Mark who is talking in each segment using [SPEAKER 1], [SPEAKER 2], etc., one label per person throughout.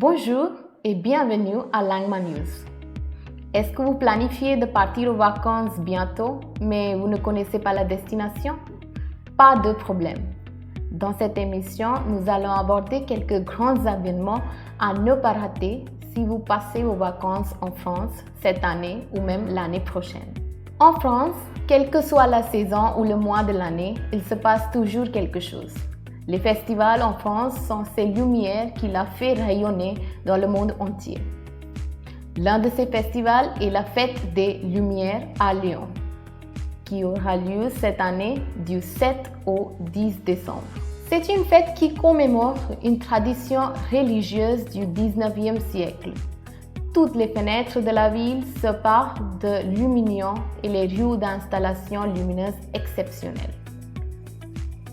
[SPEAKER 1] Bonjour et bienvenue à Langma News. Est-ce que vous planifiez de partir aux vacances bientôt, mais vous ne connaissez pas la destination? Pas de problème. Dans cette émission, nous allons aborder quelques grands événements à ne pas rater si vous passez vos vacances en France cette année ou même l'année prochaine. En France, quelle que soit la saison ou le mois de l'année, il se passe toujours quelque chose. Les festivals en France sont ces lumières qui la fait rayonner dans le monde entier. L'un de ces festivals est la Fête des Lumières à Lyon, qui aura lieu cette année du 7 au 10 décembre. C'est une fête qui commémore une tradition religieuse du 19e siècle. Toutes les fenêtres de la ville se parent de luminaires et les rues d'installations lumineuses exceptionnelles.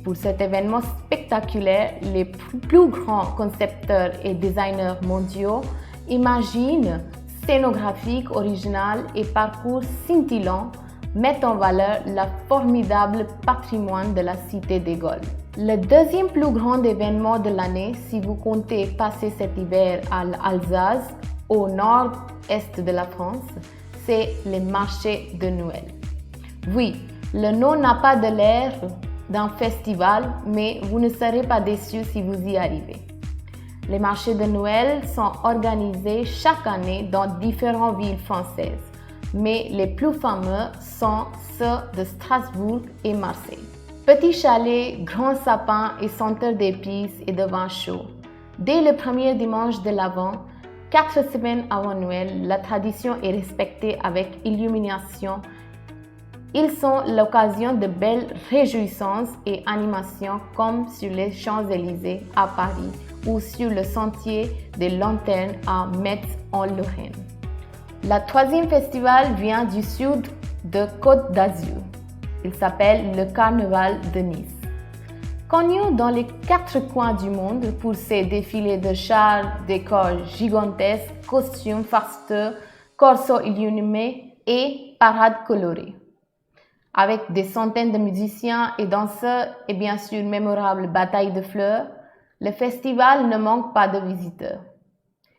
[SPEAKER 1] Pour cet événement spectaculaire, les plus grands concepteurs et designers mondiaux imaginent scénographiques originales et parcours scintillants mettent en valeur le formidable patrimoine de la cité des Gaules. Le deuxième plus grand événement de l'année, si vous comptez passer cet hiver à l'Alsace, au nord-est de la France, c'est les marchés de Noël. Oui, le nom n'a pas de l'air d'un festival, mais vous ne serez pas déçus si vous y arrivez. Les marchés de Noël sont organisés chaque année dans différentes villes françaises, mais les plus fameux sont ceux de Strasbourg et Marseille. Petits chalets, grands sapins et senteurs d'épices et de vin chaud. Dès le premier dimanche de l'Avent, 4 semaines avant Noël, la tradition est respectée avec illumination. Ils sont l'occasion de belles réjouissances et animations comme sur les Champs-Élysées à Paris ou sur le sentier des Lanternes à Metz en Lorraine. Le troisième festival vient du sud de Côte d'Azur. Il s'appelle le Carnaval de Nice. Connu dans les 4 coins du monde pour ses défilés de chars, décors gigantesques, costumes farceurs, corsos illuminés et parades colorées. Avec des centaines de musiciens et danseurs et bien sûr mémorable bataille de fleurs, le festival ne manque pas de visiteurs.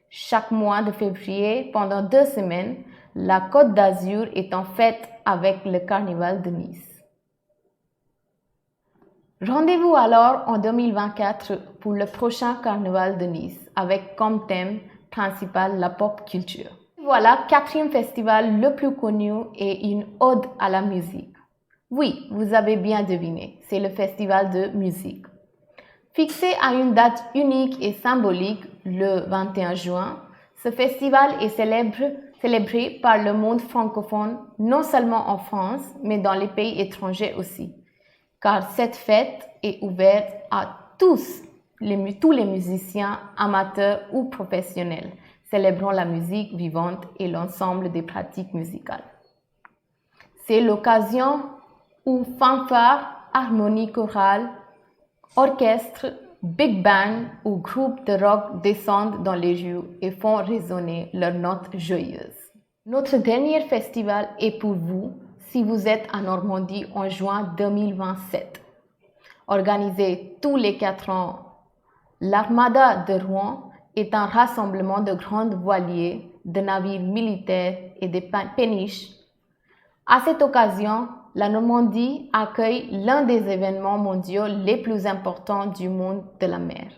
[SPEAKER 1] Chaque mois de février, pendant 2 semaines, la Côte d'Azur est en fête avec le Carnaval de Nice. Rendez-vous alors en 2024 pour le prochain Carnaval de Nice avec comme thème principal la pop culture. Voilà, 4e festival le plus connu et une ode à la musique. Oui, vous avez bien deviné, c'est le festival de musique. Fixé à une date unique et symbolique, le 21 juin, ce festival est célébré par le monde francophone, non seulement en France, mais dans les pays étrangers aussi. Car cette fête est ouverte à tous les musiciens, amateurs ou professionnels, célébrant la musique vivante et l'ensemble des pratiques musicales. C'est l'occasion où fanfares, harmonies chorales, orchestres, big band ou groupes de rock descendent dans les rues et font résonner leurs notes joyeuses. Notre dernier festival est pour vous si vous êtes en Normandie en juin 2027. Organisé tous les 4 ans, l'Armada de Rouen est un rassemblement de grands voiliers, de navires militaires et de péniches. À cette occasion, la Normandie accueille l'un des événements mondiaux les plus importants du monde de la mer.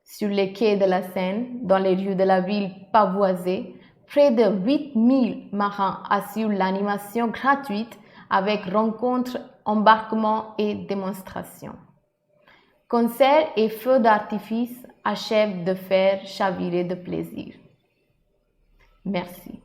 [SPEAKER 1] Sur les quais de la Seine, dans les rues de la ville pavoisée, près de 8000 marins assurent l'animation gratuite avec rencontres, embarquements et démonstrations. Concerts et feux d'artifice achèvent de faire chavirer de plaisir. Merci.